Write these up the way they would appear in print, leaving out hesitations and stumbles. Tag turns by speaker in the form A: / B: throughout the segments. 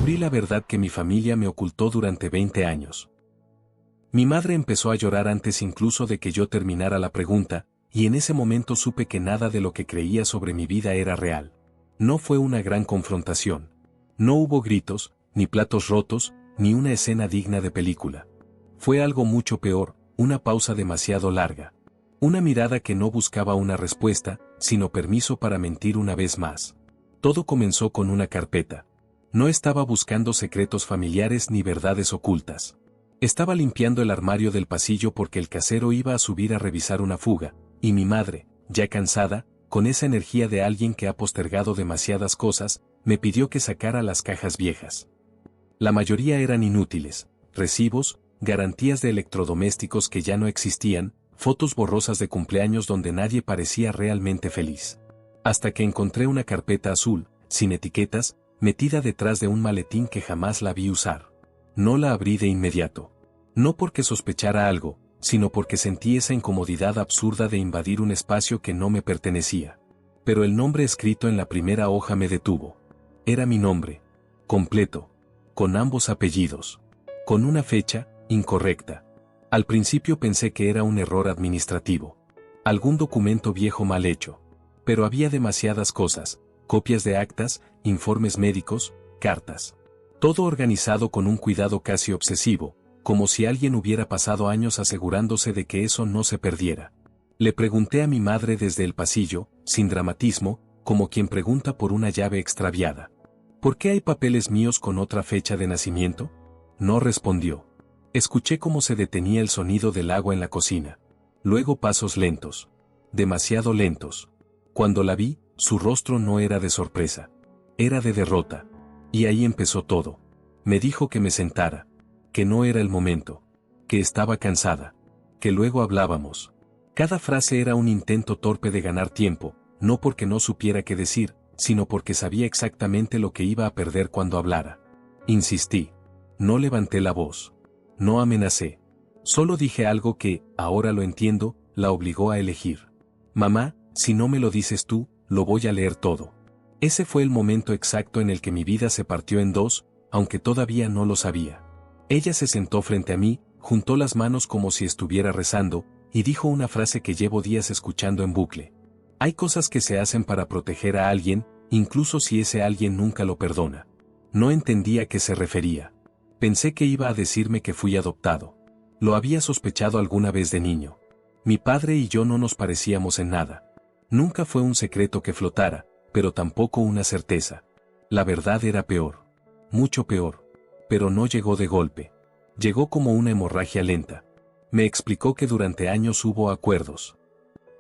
A: Descubrí la verdad que mi familia me ocultó durante 20 años. Mi madre empezó a llorar antes incluso de que yo terminara la pregunta, y en ese momento supe que nada de lo que creía sobre mi vida era real. No fue una gran confrontación. No hubo gritos, ni platos rotos, ni una escena digna de película. Fue algo mucho peor, una pausa demasiado larga. Una mirada que no buscaba una respuesta, sino permiso para mentir una vez más. Todo comenzó con una carpeta. No estaba buscando secretos familiares ni verdades ocultas. Estaba limpiando el armario del pasillo porque el casero iba a subir a revisar una fuga, y mi madre, ya cansada, con esa energía de alguien que ha postergado demasiadas cosas, me pidió que sacara las cajas viejas. La mayoría eran inútiles, recibos, garantías de electrodomésticos que ya no existían, fotos borrosas de cumpleaños donde nadie parecía realmente feliz. Hasta que encontré una carpeta azul, sin etiquetas, metida detrás de un maletín que jamás la vi usar. No la abrí de inmediato. No porque sospechara algo, sino porque sentí esa incomodidad absurda de invadir un espacio que no me pertenecía. Pero el nombre escrito en la primera hoja me detuvo. Era mi nombre, completo, con ambos apellidos, con una fecha incorrecta. Al principio pensé que era un error administrativo, algún documento viejo mal hecho, pero había demasiadas cosas, copias de actas, informes médicos, cartas. Todo organizado con un cuidado casi obsesivo, como si alguien hubiera pasado años asegurándose de que eso no se perdiera. Le pregunté a mi madre desde el pasillo, sin dramatismo, como quien pregunta por una llave extraviada. ¿Por qué hay papeles míos con otra fecha de nacimiento? No respondió. Escuché cómo se detenía el sonido del agua en la cocina. Luego pasos lentos. Demasiado lentos. Cuando la vi, su rostro no era de sorpresa. Era de derrota. Y ahí empezó todo. Me dijo que me sentara. Que no era el momento. Que estaba cansada. Que luego hablábamos. Cada frase era un intento torpe de ganar tiempo, no porque no supiera qué decir, sino porque sabía exactamente lo que iba a perder cuando hablara. Insistí. No levanté la voz. No amenacé. Solo dije algo que, ahora lo entiendo, la obligó a elegir. Mamá, si no me lo dices tú, lo voy a leer todo. Ese fue el momento exacto en el que mi vida se partió en dos, aunque todavía no lo sabía. Ella se sentó frente a mí, juntó las manos como si estuviera rezando, y dijo una frase que llevo días escuchando en bucle. Hay cosas que se hacen para proteger a alguien, incluso si ese alguien nunca lo perdona. No entendía a qué se refería. Pensé que iba a decirme que fui adoptado. Lo había sospechado alguna vez de niño. Mi padre y yo no nos parecíamos en nada. Nunca fue un secreto que flotara, pero tampoco una certeza. La verdad era peor. Mucho peor. Pero no llegó de golpe. Llegó como una hemorragia lenta. Me explicó que durante años hubo acuerdos.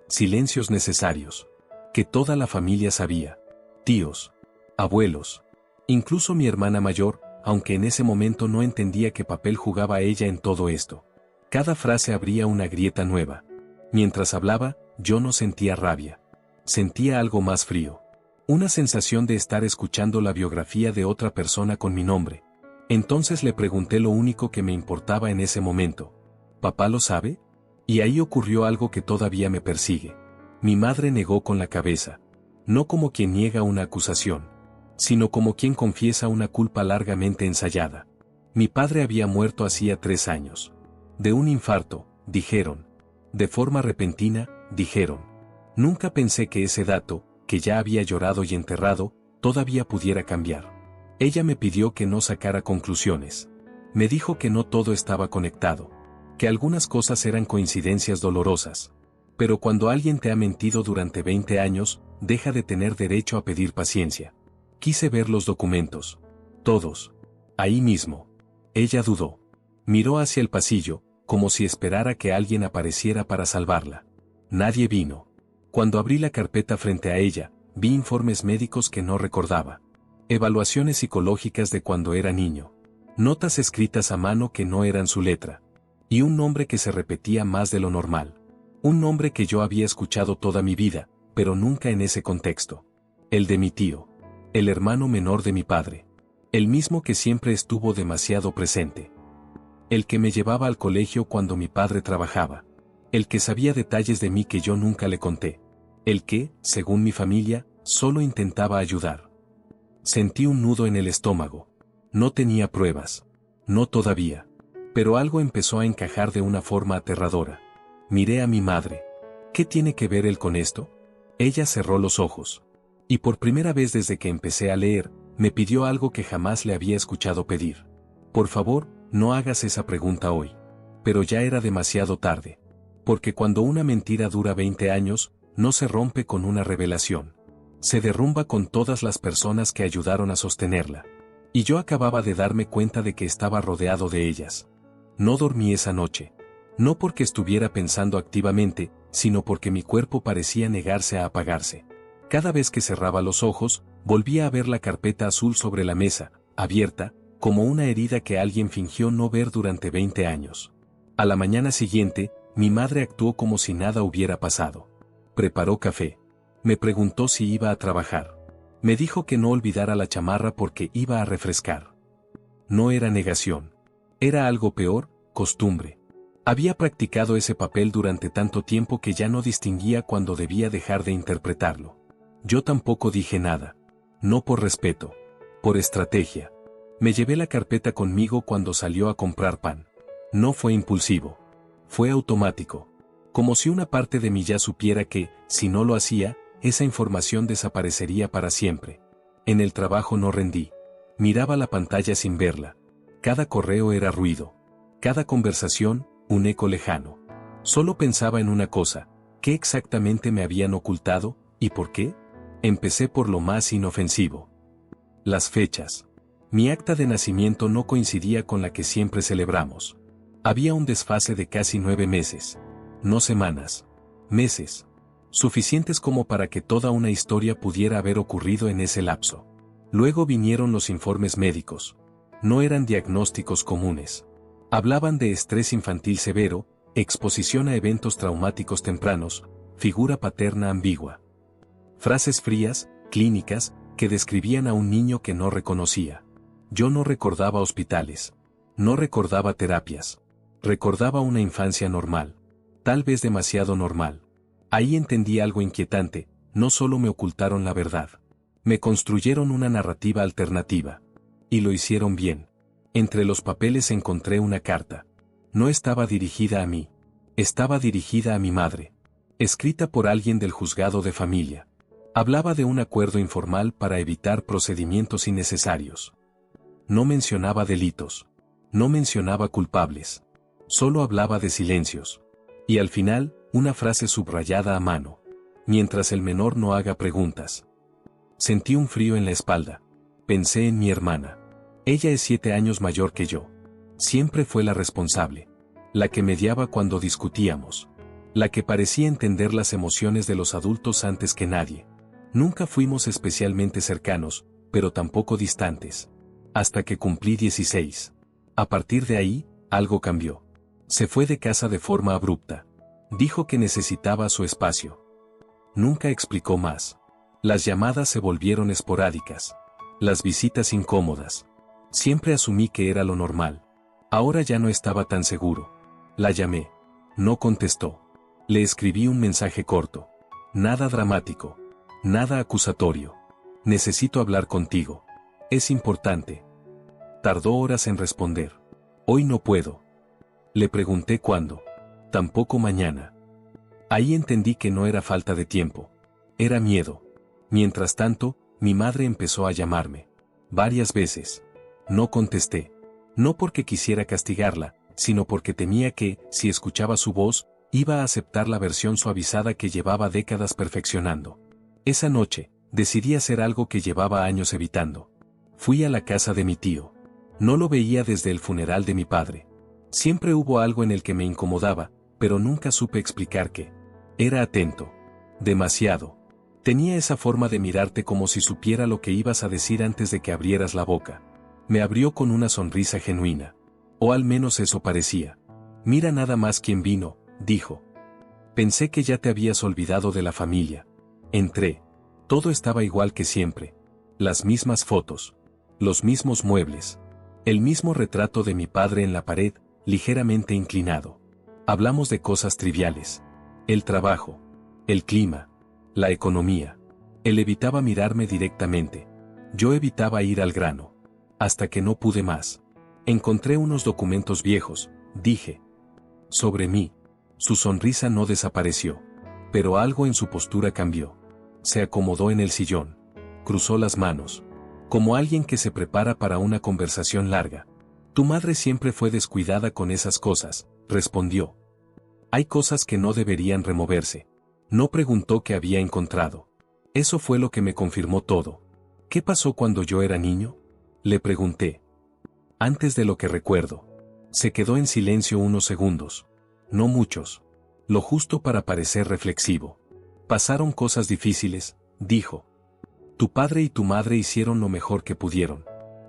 A: Silencios necesarios. Que toda la familia sabía. Tíos. Abuelos. Incluso mi hermana mayor, aunque en ese momento no entendía qué papel jugaba ella en todo esto. Cada frase abría una grieta nueva. Mientras hablaba, yo no sentía rabia. Sentía algo más frío. Una sensación de estar escuchando la biografía de otra persona con mi nombre. Entonces le pregunté lo único que me importaba en ese momento. ¿Papá lo sabe? Y ahí ocurrió algo que todavía me persigue. Mi madre negó con la cabeza. No como quien niega una acusación, sino como quien confiesa una culpa largamente ensayada. Mi padre había muerto hacía 3 años. De un infarto, dijeron. De forma repentina, dijeron. Nunca pensé que ese dato, que ya había llorado y enterrado, todavía pudiera cambiar. Ella me pidió que no sacara conclusiones. Me dijo que no todo estaba conectado. Que algunas cosas eran coincidencias dolorosas. Pero cuando alguien te ha mentido durante 20 años, deja de tener derecho a pedir paciencia. Quise ver los documentos. Todos. Ahí mismo. Ella dudó. Miró hacia el pasillo, como si esperara que alguien apareciera para salvarla. Nadie vino. Cuando abrí la carpeta frente a ella, vi informes médicos que no recordaba. Evaluaciones psicológicas de cuando era niño. Notas escritas a mano que no eran su letra. Y un nombre que se repetía más de lo normal. Un nombre que yo había escuchado toda mi vida, pero nunca en ese contexto. El de mi tío. El hermano menor de mi padre. El mismo que siempre estuvo demasiado presente. El que me llevaba al colegio cuando mi padre trabajaba. El que sabía detalles de mí que yo nunca le conté. El que, según mi familia, solo intentaba ayudar. Sentí un nudo en el estómago. No tenía pruebas. No todavía. Pero algo empezó a encajar de una forma aterradora. Miré a mi madre. ¿Qué tiene que ver él con esto? Ella cerró los ojos. Y por primera vez desde que empecé a leer, me pidió algo que jamás le había escuchado pedir. Por favor, no hagas esa pregunta hoy. Pero ya era demasiado tarde. Porque cuando una mentira dura 20 años, no se rompe con una revelación. Se derrumba con todas las personas que ayudaron a sostenerla. Y yo acababa de darme cuenta de que estaba rodeado de ellas. No dormí esa noche. No porque estuviera pensando activamente, sino porque mi cuerpo parecía negarse a apagarse. Cada vez que cerraba los ojos, volvía a ver la carpeta azul sobre la mesa, abierta, como una herida que alguien fingió no ver durante 20 años. A la mañana siguiente, mi madre actuó como si nada hubiera pasado. Preparó café. Me preguntó si iba a trabajar. Me dijo que no olvidara la chamarra porque iba a refrescar. No era negación. Era algo peor, costumbre. Había practicado ese papel durante tanto tiempo que ya no distinguía cuando debía dejar de interpretarlo. Yo tampoco dije nada. No por respeto. Por estrategia. Me llevé la carpeta conmigo cuando salió a comprar pan. No fue impulsivo. Fue automático. Como si una parte de mí ya supiera que, si no lo hacía, esa información desaparecería para siempre. En el trabajo no rendí. Miraba la pantalla sin verla. Cada correo era ruido. Cada conversación, un eco lejano. Solo pensaba en una cosa: ¿qué exactamente me habían ocultado, y por qué? Empecé por lo más inofensivo. Las fechas. Mi acta de nacimiento no coincidía con la que siempre celebramos. Había un desfase de casi 9 meses. No semanas. Meses. Suficientes como para que toda una historia pudiera haber ocurrido en ese lapso. Luego vinieron los informes médicos. No eran diagnósticos comunes. Hablaban de estrés infantil severo, exposición a eventos traumáticos tempranos, figura paterna ambigua. Frases frías, clínicas, que describían a un niño que no reconocía. Yo no recordaba hospitales. No recordaba terapias. Recordaba una infancia normal. Tal vez demasiado normal. Ahí entendí algo inquietante: no solo me ocultaron la verdad. Me construyeron una narrativa alternativa. Y lo hicieron bien. Entre los papeles encontré una carta. No estaba dirigida a mí. Estaba dirigida a mi madre. Escrita por alguien del juzgado de familia. Hablaba de un acuerdo informal para evitar procedimientos innecesarios. No mencionaba delitos. No mencionaba culpables. Solo hablaba de silencios. Y al final, una frase subrayada a mano: mientras el menor no haga preguntas. Sentí un frío en la espalda. Pensé en mi hermana. Ella es 7 años mayor que yo. Siempre fue la responsable. La que mediaba cuando discutíamos. La que parecía entender las emociones de los adultos antes que nadie. Nunca fuimos especialmente cercanos, pero tampoco distantes. Hasta que cumplí 16. A partir de ahí, algo cambió. Se fue de casa de forma abrupta. Dijo que necesitaba su espacio. Nunca explicó más. Las llamadas se volvieron esporádicas. Las visitas incómodas. Siempre asumí que era lo normal. Ahora ya no estaba tan seguro. La llamé. No contestó. Le escribí un mensaje corto. Nada dramático. Nada acusatorio. Necesito hablar contigo. Es importante. Tardó horas en responder. Hoy no puedo. Le pregunté cuándo. Tampoco mañana. Ahí entendí que no era falta de tiempo. Era miedo. Mientras tanto, mi madre empezó a llamarme. Varias veces. No contesté. No porque quisiera castigarla, sino porque temía que, si escuchaba su voz, iba a aceptar la versión suavizada que llevaba décadas perfeccionando. Esa noche, decidí hacer algo que llevaba años evitando. Fui a la casa de mi tío. No lo veía desde el funeral de mi padre. Siempre hubo algo en el que me incomodaba, pero nunca supe explicar qué. Era atento. Demasiado. Tenía esa forma de mirarte como si supiera lo que ibas a decir antes de que abrieras la boca. Me abrió con una sonrisa genuina. O al menos eso parecía. Mira nada más quién vino, dijo. Pensé que ya te habías olvidado de la familia. Entré. Todo estaba igual que siempre. Las mismas fotos. Los mismos muebles. El mismo retrato de mi padre en la pared, ligeramente inclinado. Hablamos de cosas triviales. El trabajo. El clima. La economía. Él evitaba mirarme directamente. Yo evitaba ir al grano. hasta que no pude más. Encontré unos documentos viejos, dije. Sobre mí. Su sonrisa no desapareció. Pero algo en su postura cambió. Se acomodó en el sillón. Cruzó las manos. Como alguien que se prepara para una conversación larga. Tu madre siempre fue descuidada con esas cosas, respondió. Hay cosas que no deberían removerse. No preguntó qué había encontrado. Eso fue lo que me confirmó todo. ¿Qué pasó cuando yo era niño? Le pregunté. Antes de lo que recuerdo. Se quedó en silencio unos segundos. No muchos. Lo justo para parecer reflexivo. Pasaron cosas difíciles, dijo. Tu padre y tu madre hicieron lo mejor que pudieron.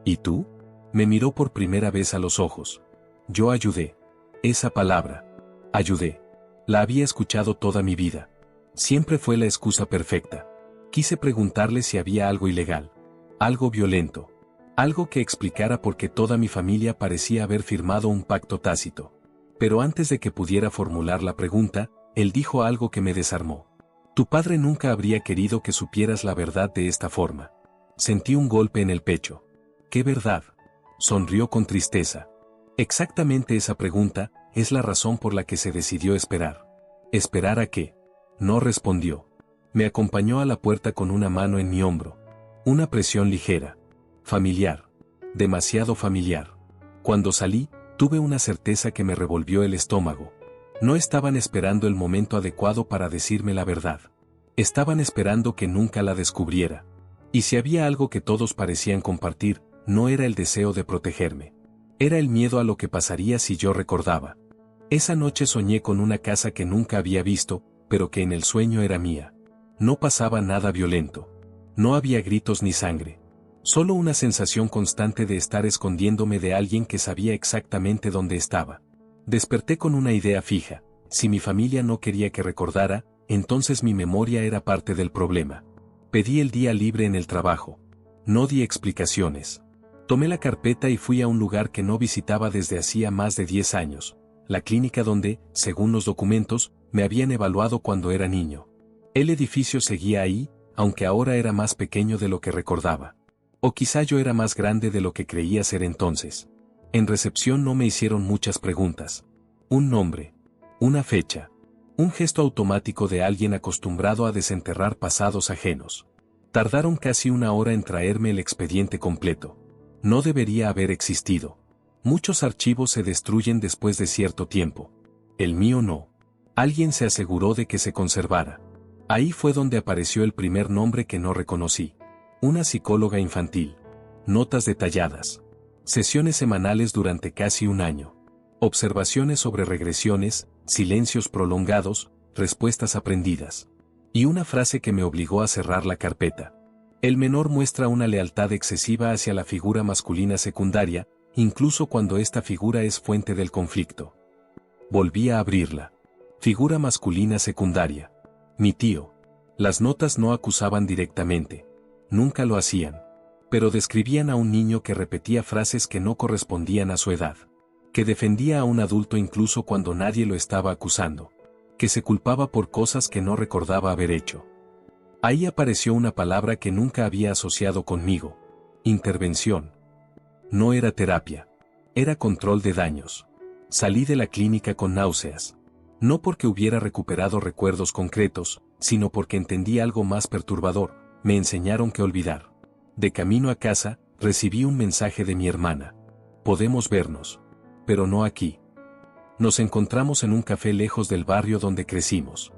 A: ¿Y tú? Me miró por primera vez a los ojos. Yo ayudé. Esa palabra. Ayudé. La había escuchado toda mi vida. Siempre fue la excusa perfecta. Quise preguntarle si había algo ilegal. Algo violento. Algo que explicara por qué toda mi familia parecía haber firmado un pacto tácito. Pero antes de que pudiera formular la pregunta, él dijo algo que me desarmó. Tu padre nunca habría querido que supieras la verdad de esta forma. Sentí un golpe en el pecho. ¿Qué verdad? Sonrió con tristeza. Exactamente esa pregunta es la razón por la que se decidió esperar. ¿Esperar a qué? No respondió. Me acompañó a la puerta con una mano en mi hombro. Una presión ligera. Familiar. Demasiado familiar. Cuando salí, tuve una certeza que me revolvió el estómago. No estaban esperando el momento adecuado para decirme la verdad. Estaban esperando que nunca la descubriera. Y si había algo que todos parecían compartir, no era el deseo de protegerme. Era el miedo a lo que pasaría si yo recordaba. Esa noche soñé con una casa que nunca había visto, pero que en el sueño era mía. No pasaba nada violento. No había gritos ni sangre. Solo una sensación constante de estar escondiéndome de alguien que sabía exactamente dónde estaba. Desperté con una idea fija. Si mi familia no quería que recordara, entonces mi memoria era parte del problema. Pedí el día libre en el trabajo. No di explicaciones. Tomé la carpeta y fui a un lugar que no visitaba desde hacía más de 10 años. La clínica donde, según los documentos, me habían evaluado cuando era niño. El edificio seguía ahí, aunque ahora era más pequeño de lo que recordaba. O quizá yo era más grande de lo que creía ser entonces. En recepción no me hicieron muchas preguntas. Un nombre. Una fecha. Un gesto automático de alguien acostumbrado a desenterrar pasados ajenos. Tardaron casi una hora en traerme el expediente completo. No debería haber existido. Muchos archivos se destruyen después de cierto tiempo. El mío no. Alguien se aseguró de que se conservara. Ahí fue donde apareció el primer nombre que no reconocí. Una psicóloga infantil. Notas detalladas. Sesiones semanales durante casi un año. Observaciones sobre regresiones, silencios prolongados, respuestas aprendidas. Y una frase que me obligó a cerrar la carpeta. El menor muestra una lealtad excesiva hacia la figura masculina secundaria, incluso cuando esta figura es fuente del conflicto. Volví a abrirla. Figura masculina secundaria. Mi tío. Las notas no acusaban directamente. Nunca lo hacían. Pero describían a un niño que repetía frases que no correspondían a su edad. Que defendía a un adulto incluso cuando nadie lo estaba acusando. Que se culpaba por cosas que no recordaba haber hecho. Ahí apareció una palabra que nunca había asociado conmigo. Intervención. No era terapia. Era control de daños. Salí de la clínica con náuseas. No porque hubiera recuperado recuerdos concretos, sino porque entendí algo más perturbador. Me enseñaron que olvidar. De camino a casa, recibí un mensaje de mi hermana. Podemos vernos. Pero no aquí. Nos encontramos en un café lejos del barrio donde crecimos.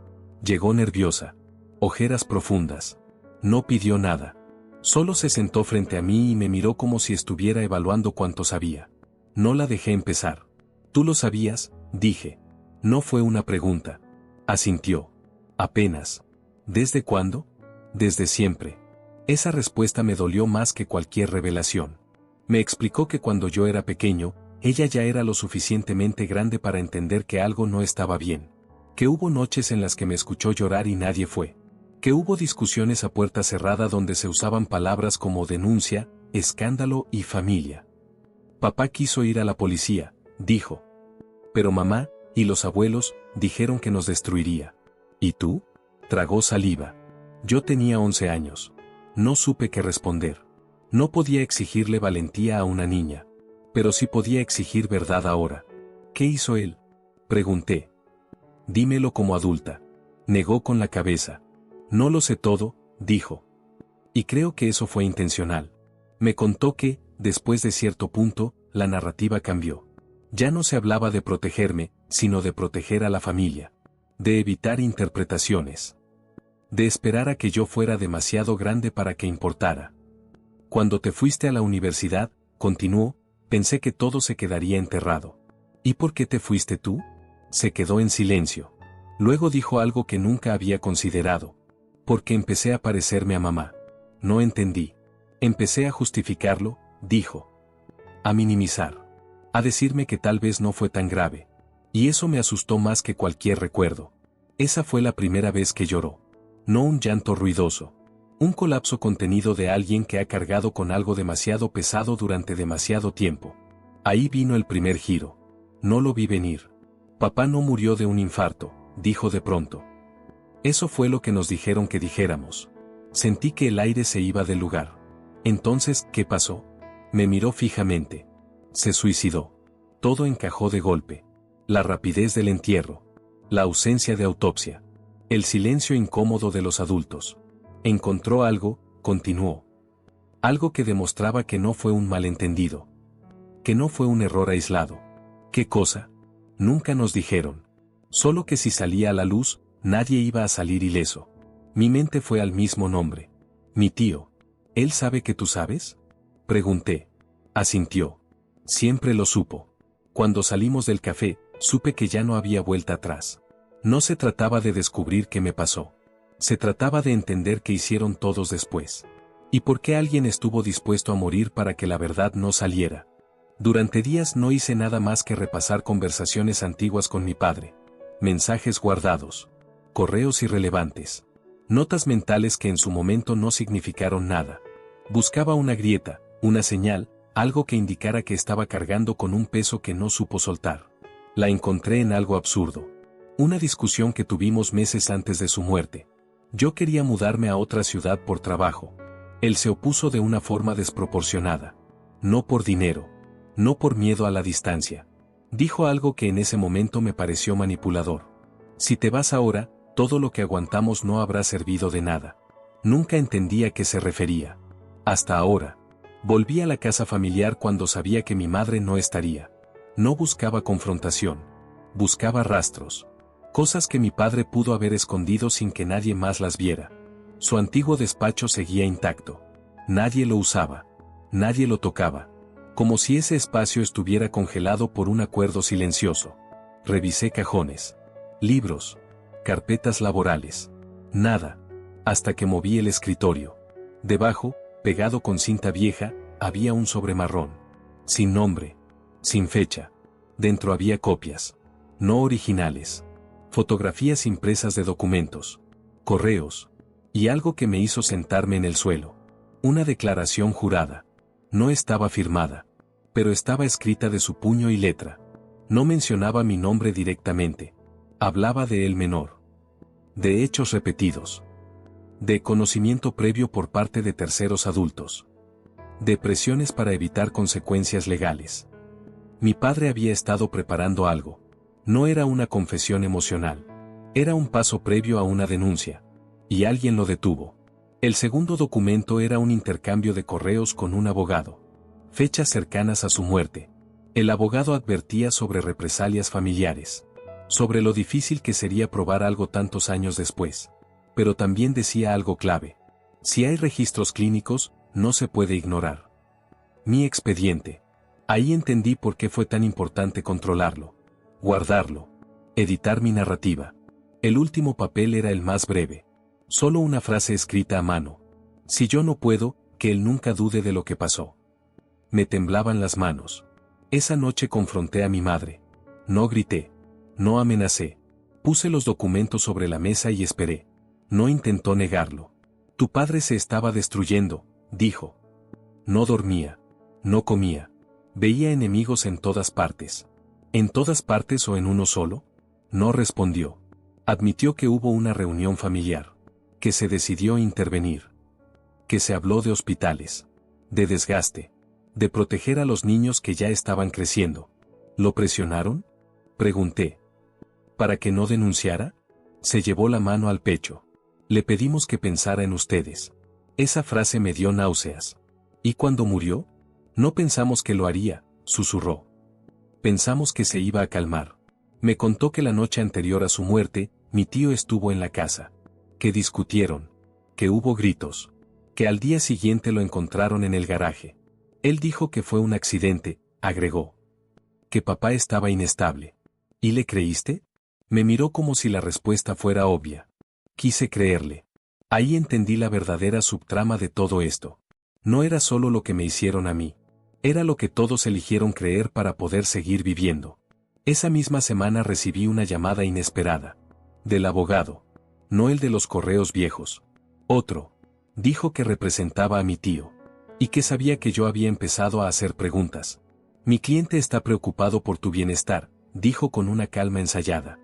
A: Llegó nerviosa. Ojeras profundas. No pidió nada. Solo se sentó frente a mí y me miró como si estuviera evaluando cuánto sabía. No la dejé empezar. ¿Tú lo sabías? Dije. No fue una pregunta. Asintió. Apenas. ¿Desde cuándo? Desde siempre. Esa respuesta me dolió más que cualquier revelación. Me explicó que cuando yo era pequeño, ella ya era lo suficientemente grande para entender que algo no estaba bien. Que hubo noches en las que me escuchó llorar y nadie fue. Que hubo discusiones a puerta cerrada donde se usaban palabras como denuncia, escándalo y familia. Papá quiso ir a la policía, dijo. Pero mamá y los abuelos dijeron que nos destruiría. ¿Y tú? Tragó saliva. Yo tenía 11 años. No supe qué responder. No podía exigirle valentía a una niña. Pero sí podía exigir verdad ahora. ¿Qué hizo él? Pregunté. Dímelo como adulta. Negó con la cabeza. No lo sé todo, dijo. Y creo que eso fue intencional. Me contó que, después de cierto punto, la narrativa cambió. Ya no se hablaba de protegerme, sino de proteger a la familia. De evitar interpretaciones. De esperar a que yo fuera demasiado grande para que importara. Cuando te fuiste a la universidad, continuó, pensé que todo se quedaría enterrado. ¿Y por qué te fuiste tú? Se quedó en silencio. Luego dijo algo que nunca había considerado. Porque empecé a parecerme a mamá. No entendí. Empecé a justificarlo, dijo. A minimizar. A decirme que tal vez no fue tan grave. Y eso me asustó más que cualquier recuerdo. Esa fue la primera vez que lloró. No un llanto ruidoso. Un colapso contenido de alguien que ha cargado con algo demasiado pesado durante demasiado tiempo. Ahí vino el primer giro. No lo vi venir. Papá no murió de un infarto, dijo de pronto. Eso fue lo que nos dijeron que dijéramos. Sentí que el aire se iba del lugar. Entonces, ¿qué pasó? Me miró fijamente. Se suicidó. Todo encajó de golpe. La rapidez del entierro. La ausencia de autopsia. El silencio incómodo de los adultos. Encontró algo, continuó. Algo que demostraba que no fue un malentendido. Que no fue un error aislado. ¿Qué cosa? Nunca nos dijeron. Solo que si salía a la luz, nadie iba a salir ileso. Mi mente fue al mismo nombre. Mi tío. ¿Él sabe que tú sabes? Pregunté. Asintió. Siempre lo supo. Cuando salimos del café, supe que ya no había vuelta atrás. No se trataba de descubrir qué me pasó. Se trataba de entender qué hicieron todos después. Y por qué alguien estuvo dispuesto a morir para que la verdad no saliera. Durante días no hice nada más que repasar conversaciones antiguas con mi padre. Mensajes guardados. Correos irrelevantes. Notas mentales que en su momento no significaron nada. Buscaba una grieta, una señal, algo que indicara que estaba cargando con un peso que no supo soltar. La encontré en algo absurdo. Una discusión que tuvimos meses antes de su muerte. Yo quería mudarme a otra ciudad por trabajo. Él se opuso de una forma desproporcionada. No por dinero. No por miedo a la distancia. Dijo algo que en ese momento me pareció manipulador. Si te vas ahora, todo lo que aguantamos no habrá servido de nada. Nunca entendí a qué se refería. Hasta ahora. Volví a la casa familiar cuando sabía que mi madre no estaría. No buscaba confrontación. Buscaba rastros. Cosas que mi padre pudo haber escondido sin que nadie más las viera. Su antiguo despacho seguía intacto. Nadie lo usaba. Nadie lo tocaba. Como si ese espacio estuviera congelado por un acuerdo silencioso. Revisé cajones. Libros. Carpetas laborales. Nada. Hasta que moví el escritorio. Debajo, pegado con cinta vieja, había un sobre marrón. Sin nombre. Sin fecha. Dentro había copias. No originales. Fotografías impresas de documentos. Correos. Y algo que me hizo sentarme en el suelo. Una declaración jurada. No estaba firmada. Pero estaba escrita de su puño y letra. No mencionaba mi nombre directamente. Hablaba de el menor. De hechos repetidos. De conocimiento previo por parte de terceros adultos. De presiones para evitar consecuencias legales. Mi padre había estado preparando algo. No era una confesión emocional. Era un paso previo a una denuncia. Y alguien lo detuvo. El segundo documento era un intercambio de correos con un abogado. Fechas cercanas a su muerte. El abogado advertía sobre represalias familiares. Sobre lo difícil que sería probar algo tantos años después. Pero también decía algo clave. Si hay registros clínicos, no se puede ignorar. Mi expediente. Ahí entendí por qué fue tan importante controlarlo. Guardarlo. Editar mi narrativa. El último papel era el más breve. Solo una frase escrita a mano. Si yo no puedo, que él nunca dude de lo que pasó. Me temblaban las manos. Esa noche confronté a mi madre. No grité. No amenacé. Puse los documentos sobre la mesa y esperé. No intentó negarlo. Tu padre se estaba destruyendo, dijo. No dormía. No comía. Veía enemigos en todas partes. ¿En todas partes o en uno solo? No respondió. Admitió que hubo una reunión familiar. Que se decidió intervenir. Que se habló de hospitales. de desgaste, de proteger a los niños que ya estaban creciendo. ¿Lo presionaron?, pregunté. ¿Para que no denunciara? Se llevó la mano al pecho. Le pedimos que pensara en ustedes. Esa frase me dio náuseas. ¿Y cuando murió? No pensamos que lo haría, susurró. Pensamos que se iba a calmar. Me contó que la noche anterior a su muerte, mi tío estuvo en la casa. Que discutieron. Que hubo gritos. Que al día siguiente lo encontraron en el garaje. Él dijo que fue un accidente, agregó. Que papá estaba inestable. ¿Y le creíste? Me miró como si la respuesta fuera obvia. Quise creerle. Ahí entendí la verdadera subtrama de todo esto. No era solo lo que me hicieron a mí. Era lo que todos eligieron creer para poder seguir viviendo. Esa misma semana recibí una llamada inesperada. Del abogado. No el de los correos viejos. Otro. Dijo que representaba a mi tío. Y que sabía que yo había empezado a hacer preguntas. Mi cliente está preocupado por tu bienestar, dijo con una calma ensayada.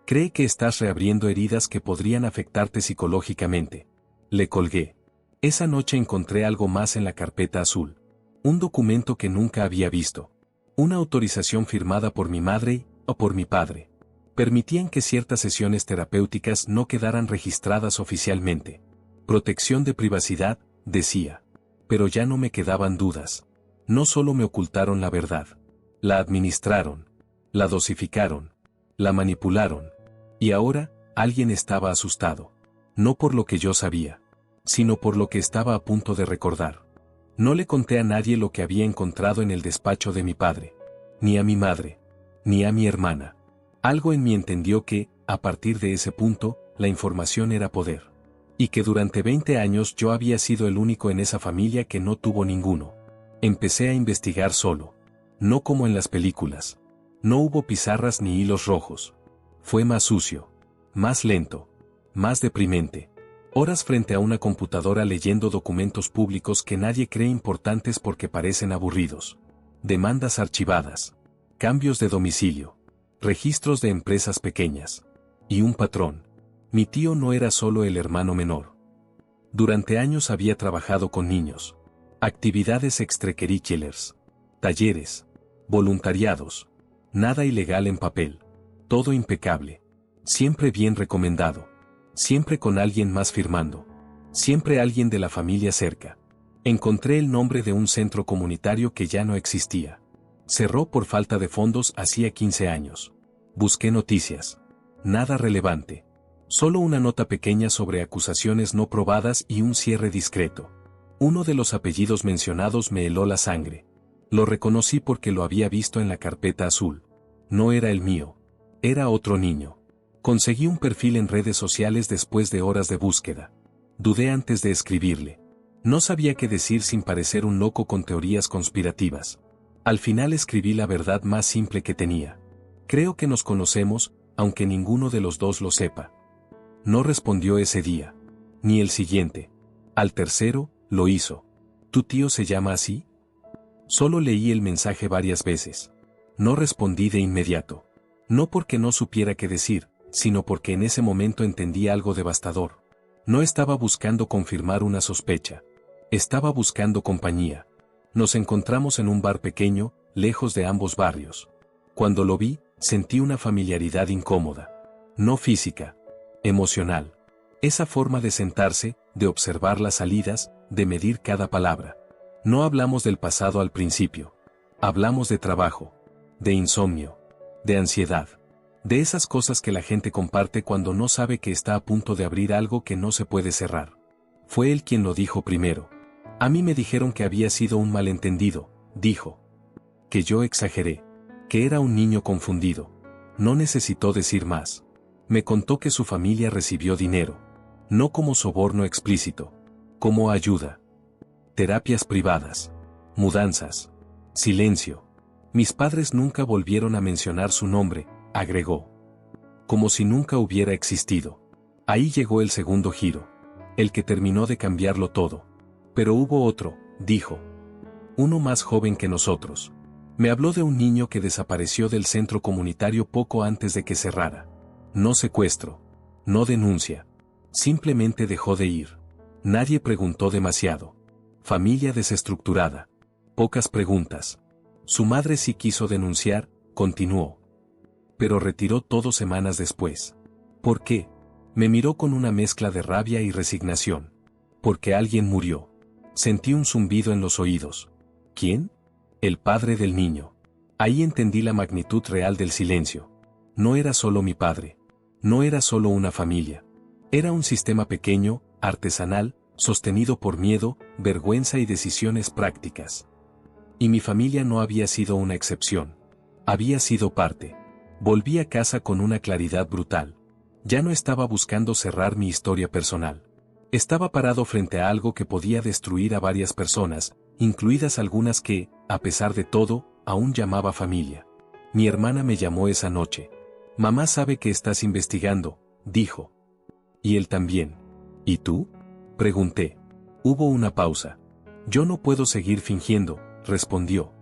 A: Cree que estás reabriendo heridas que podrían afectarte psicológicamente. Le colgué. Esa noche encontré algo más en la carpeta azul. Un documento que nunca había visto. Una autorización firmada por mi madre o por mi padre. Permitían que ciertas sesiones terapéuticas no quedaran registradas oficialmente. Protección de privacidad, decía. Pero ya no me quedaban dudas. No solo me ocultaron la verdad. La administraron. La dosificaron. La manipularon. Y ahora, alguien estaba asustado. No por lo que yo sabía, sino por lo que estaba a punto de recordar. No le conté a nadie lo que había encontrado en el despacho de mi padre. Ni a mi madre. Ni a mi hermana. Algo en mí entendió que, a partir de ese punto, la información era poder. Y que durante 20 años yo había sido el único en esa familia que no tuvo ninguno. Empecé a investigar solo. No como en las películas. No hubo pizarras ni hilos rojos. Fue más sucio. Más lento. Más deprimente. Horas frente a una computadora leyendo documentos públicos que nadie cree importantes porque parecen aburridos. Demandas archivadas. Cambios de domicilio. Registros de empresas pequeñas. Y un patrón. Mi tío no era solo el hermano menor. Durante años había trabajado con niños. Actividades extracurriculares. Talleres. Voluntariados. Nada ilegal en papel. Todo impecable. Siempre bien recomendado. Siempre con alguien más firmando. Siempre alguien de la familia cerca. Encontré el nombre de un centro comunitario que ya no existía. Cerró por falta de fondos hacía 15 años. Busqué noticias. Nada relevante. Solo una nota pequeña sobre acusaciones no probadas y un cierre discreto. Uno de los apellidos mencionados me heló la sangre. Lo reconocí porque lo había visto en la carpeta azul. No era el mío. Era otro niño. Conseguí un perfil en redes sociales después de horas de búsqueda. Dudé antes de escribirle. No sabía qué decir sin parecer un loco con teorías conspirativas. Al final escribí la verdad más simple que tenía. Creo que nos conocemos, aunque ninguno de los dos lo sepa. No respondió ese día. Ni el siguiente. Al tercero, lo hizo. ¿Tu tío se llama así? Solo leí el mensaje varias veces. No respondí de inmediato. No porque no supiera qué decir, sino porque en ese momento entendí algo devastador. No estaba buscando confirmar una sospecha. Estaba buscando compañía. Nos encontramos en un bar pequeño, lejos de ambos barrios. Cuando lo vi, sentí una familiaridad incómoda. No física. Emocional. Esa forma de sentarse, de observar las salidas, de medir cada palabra. No hablamos del pasado al principio. Hablamos de trabajo. De insomnio. De ansiedad. De esas cosas que la gente comparte cuando no sabe que está a punto de abrir algo que no se puede cerrar. Fue él quien lo dijo primero. A mí me dijeron que había sido un malentendido, dijo. Que yo exageré. Que era un niño confundido. No necesitó decir más. Me contó que su familia recibió dinero. No como soborno explícito. Como ayuda. Terapias privadas. Mudanzas. Silencio. Mis padres nunca volvieron a mencionar su nombre, agregó. Como si nunca hubiera existido. Ahí llegó el segundo giro. El que terminó de cambiarlo todo. Pero hubo otro, dijo. Uno más joven que nosotros. Me habló de un niño que desapareció del centro comunitario poco antes de que cerrara. No secuestro. No denuncia. Simplemente dejó de ir. Nadie preguntó demasiado. Familia desestructurada. Pocas preguntas. Su madre sí quiso denunciar, continuó. Pero retiró todo semanas después. ¿Por qué? Me miró con una mezcla de rabia y resignación. Porque alguien murió. Sentí un zumbido en los oídos. ¿Quién? El padre del niño. Ahí entendí la magnitud real del silencio. No era solo mi padre. No era solo una familia. Era un sistema pequeño, artesanal, sostenido por miedo, vergüenza y decisiones prácticas. Y mi familia no había sido una excepción. Había sido parte. Volví a casa con una claridad brutal. Ya no estaba buscando cerrar mi historia personal. Estaba parado frente a algo que podía destruir a varias personas, incluidas algunas que, a pesar de todo, aún llamaba familia. Mi hermana me llamó esa noche. Mamá sabe que estás investigando, dijo. ¿Y él también? ¿Y tú? Pregunté. Hubo una pausa. Yo no puedo seguir fingiendo, respondió.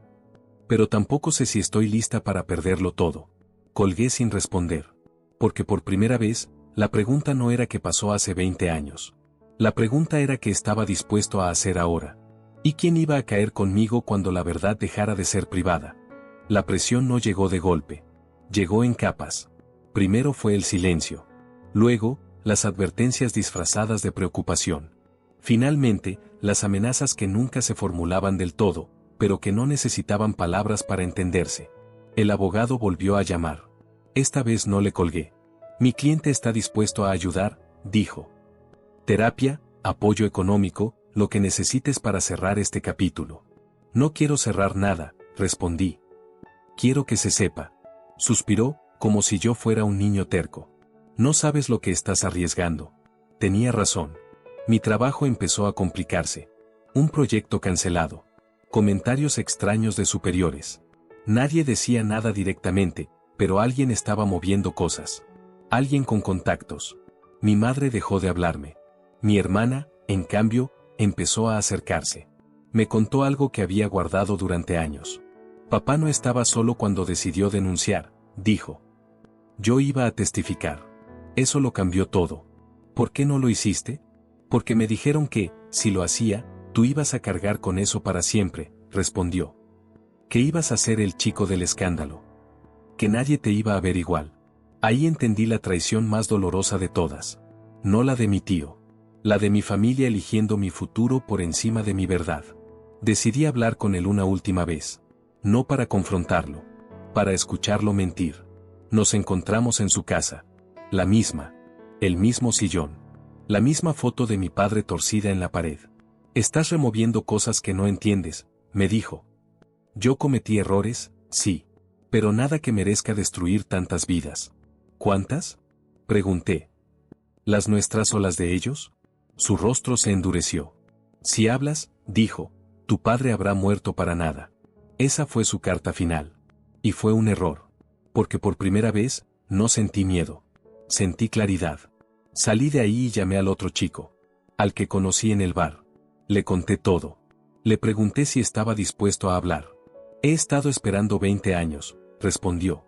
A: Pero tampoco sé si estoy lista para perderlo todo. Colgué sin responder. Porque por primera vez, la pregunta no era qué pasó hace 20 años. La pregunta era qué estaba dispuesto a hacer ahora. ¿Y quién iba a caer conmigo cuando la verdad dejara de ser privada? La presión no llegó de golpe. Llegó en capas. Primero fue el silencio. Luego, las advertencias disfrazadas de preocupación. Finalmente, las amenazas que nunca se formulaban del todo, pero que no necesitaban palabras para entenderse. El abogado volvió a llamar. Esta vez no le colgué. Mi cliente está dispuesto a ayudar, dijo. Terapia, apoyo económico, lo que necesites para cerrar este capítulo. No quiero cerrar nada, respondí. Quiero que se sepa. Suspiró, como si yo fuera un niño terco. No sabes lo que estás arriesgando. Tenía razón. Mi trabajo empezó a complicarse. Un proyecto cancelado. Comentarios extraños de superiores. Nadie decía nada directamente, pero alguien estaba moviendo cosas. Alguien con contactos. Mi madre dejó de hablarme. Mi hermana, en cambio, empezó a acercarse. Me contó algo que había guardado durante años. Papá no estaba solo cuando decidió denunciar, dijo. Yo iba a testificar. Eso lo cambió todo. ¿Por qué no lo hiciste? Porque me dijeron que, si lo hacía, tú ibas a cargar con eso para siempre, respondió. Que ibas a ser el chico del escándalo. Que nadie te iba a ver igual. Ahí entendí la traición más dolorosa de todas. No la de mi tío. La de mi familia eligiendo mi futuro por encima de mi verdad. Decidí hablar con él una última vez. No para confrontarlo. Para escucharlo mentir. Nos encontramos en su casa. La misma. El mismo sillón. La misma foto de mi padre torcida en la pared. Estás removiendo cosas que no entiendes, me dijo. Yo cometí errores, sí. Pero nada que merezca destruir tantas vidas. ¿Cuántas? Pregunté. ¿Las nuestras o las de ellos? Su rostro se endureció. Si hablas, dijo, tu padre habrá muerto para nada. Esa fue su carta final. Y fue un error. Porque por primera vez, no sentí miedo. Sentí claridad. Salí de ahí y llamé al otro chico. Al que conocí en el bar. Le conté todo. Le pregunté si estaba dispuesto a hablar. He estado esperando 20 años, respondió.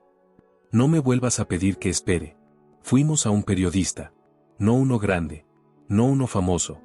A: No me vuelvas a pedir que espere. Fuimos a un periodista. No uno grande. No uno famoso.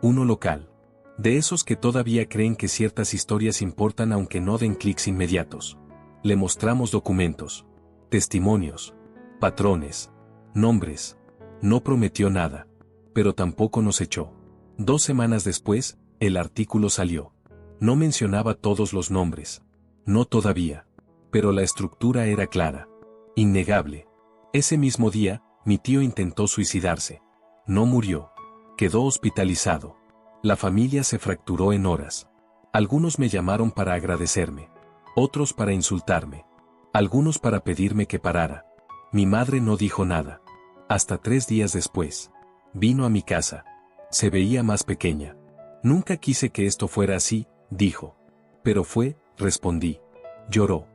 A: Uno local. De esos que todavía creen que ciertas historias importan aunque no den clics inmediatos. Le mostramos documentos. Testimonios. Patrones. Nombres. No prometió nada. Pero tampoco nos echó. 2 semanas después, el artículo salió. No mencionaba todos los nombres. No todavía. Pero la estructura era clara. Innegable. Ese mismo día, mi tío intentó suicidarse. No murió. Quedó hospitalizado. La familia se fracturó en horas. Algunos me llamaron para agradecerme. Otros para insultarme. Algunos para pedirme que parara. Mi madre no dijo nada. Hasta 3 días después. Vino a mi casa. Se veía más pequeña. Nunca quise que esto fuera así, dijo. Pero fue, respondí. Lloró.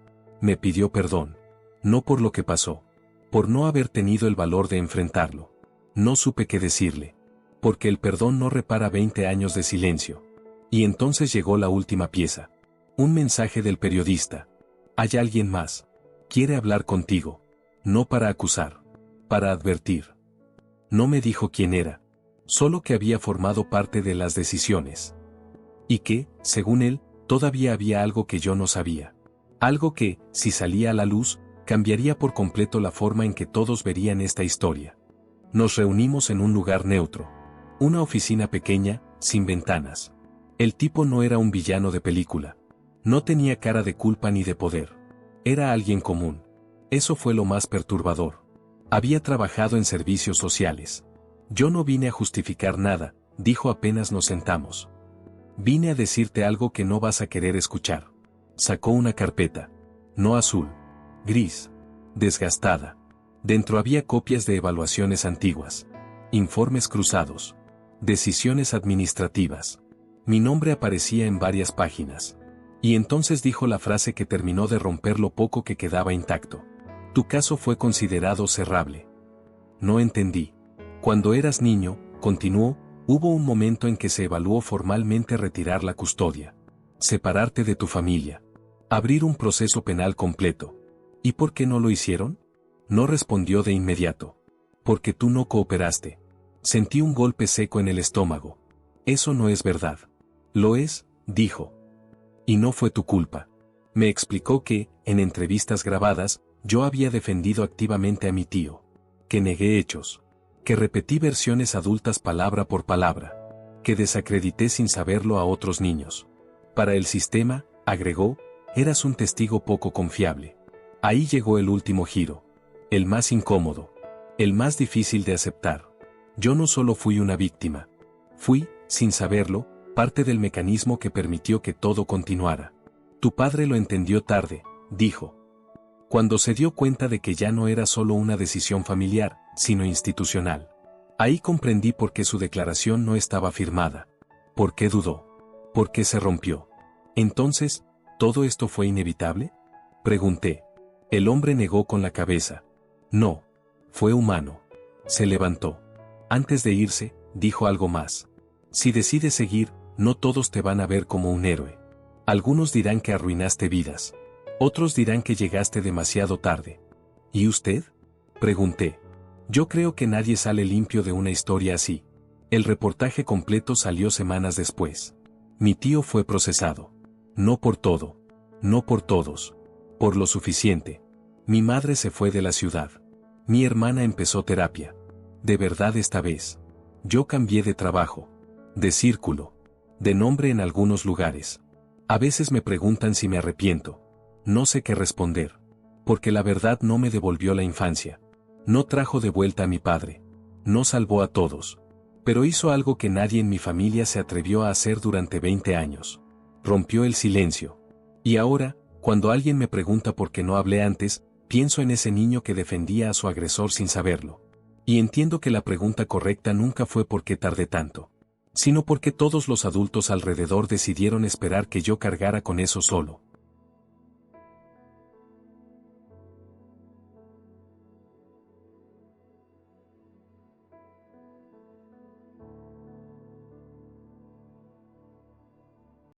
A: Me pidió perdón. No por lo que pasó. Por no haber tenido el valor de enfrentarlo. No supe qué decirle. Porque el perdón no repara 20 años de silencio. Y entonces llegó la última pieza. Un mensaje del periodista. Hay alguien más. Quiere hablar contigo. No para acusar. Para advertir. No me dijo quién era. Solo que había formado parte de las decisiones. Y que, según él, todavía había algo que yo no sabía. Algo que, si salía a la luz, cambiaría por completo la forma en que todos verían esta historia. Nos reunimos en un lugar neutro. Una oficina pequeña, sin ventanas. El tipo no era un villano de película. No tenía cara de culpa ni de poder. Era alguien común. Eso fue lo más perturbador. Había trabajado en servicios sociales. Yo no vine a justificar nada, dijo apenas nos sentamos. Vine a decirte algo que no vas a querer escuchar. Sacó una carpeta. No azul. Gris. Desgastada. Dentro había copias de evaluaciones antiguas. Informes cruzados. Decisiones administrativas. Mi nombre aparecía en varias páginas. Y entonces dijo la frase que terminó de romper lo poco que quedaba intacto. Tu caso fue considerado cerrable. No entendí. Cuando eras niño, continuó, hubo un momento en que se evaluó formalmente retirar la custodia. Separarte de tu familia. Abrir un proceso penal completo. ¿Y por qué no lo hicieron? No respondió de inmediato. Porque tú no cooperaste. Sentí un golpe seco en el estómago. Eso no es verdad. Lo es, dijo. Y no fue tu culpa. Me explicó que, en entrevistas grabadas, yo había defendido activamente a mi tío. Que negué hechos. Que repetí versiones adultas palabra por palabra. Que desacredité sin saberlo a otros niños. Para el sistema, agregó, eras un testigo poco confiable. Ahí llegó el último giro. El más incómodo. El más difícil de aceptar. Yo no solo fui una víctima. Fui, sin saberlo, parte del mecanismo que permitió que todo continuara. Tu padre lo entendió tarde, dijo. Cuando se dio cuenta de que ya no era solo una decisión familiar, sino institucional. Ahí comprendí por qué su declaración no estaba firmada. ¿Por qué dudó? ¿Por qué se rompió? Entonces, ¿todo esto fue inevitable? Pregunté. El hombre negó con la cabeza. No. Fue humano. Se levantó. Antes de irse, dijo algo más. Si decides seguir, no todos te van a ver como un héroe. Algunos dirán que arruinaste vidas. Otros dirán que llegaste demasiado tarde. ¿Y usted? Pregunté. Yo creo que nadie sale limpio de una historia así. El reportaje completo salió semanas después. Mi tío fue procesado. No por todo. No por todos. Por lo suficiente. Mi madre se fue de la ciudad. Mi hermana empezó terapia. De verdad esta vez. Yo cambié de trabajo. De círculo. De nombre en algunos lugares. A veces me preguntan si me arrepiento. No sé qué responder. Porque la verdad no me devolvió la infancia. No trajo de vuelta a mi padre. No salvó a todos. Pero hizo algo que nadie en mi familia se atrevió a hacer durante 20 años. Rompió el silencio. Y ahora, cuando alguien me pregunta por qué no hablé antes, pienso en ese niño que defendía a su agresor sin saberlo. Y entiendo que la pregunta correcta nunca fue por qué tardé tanto. Sino porque todos los adultos alrededor decidieron esperar que yo cargara con eso solo.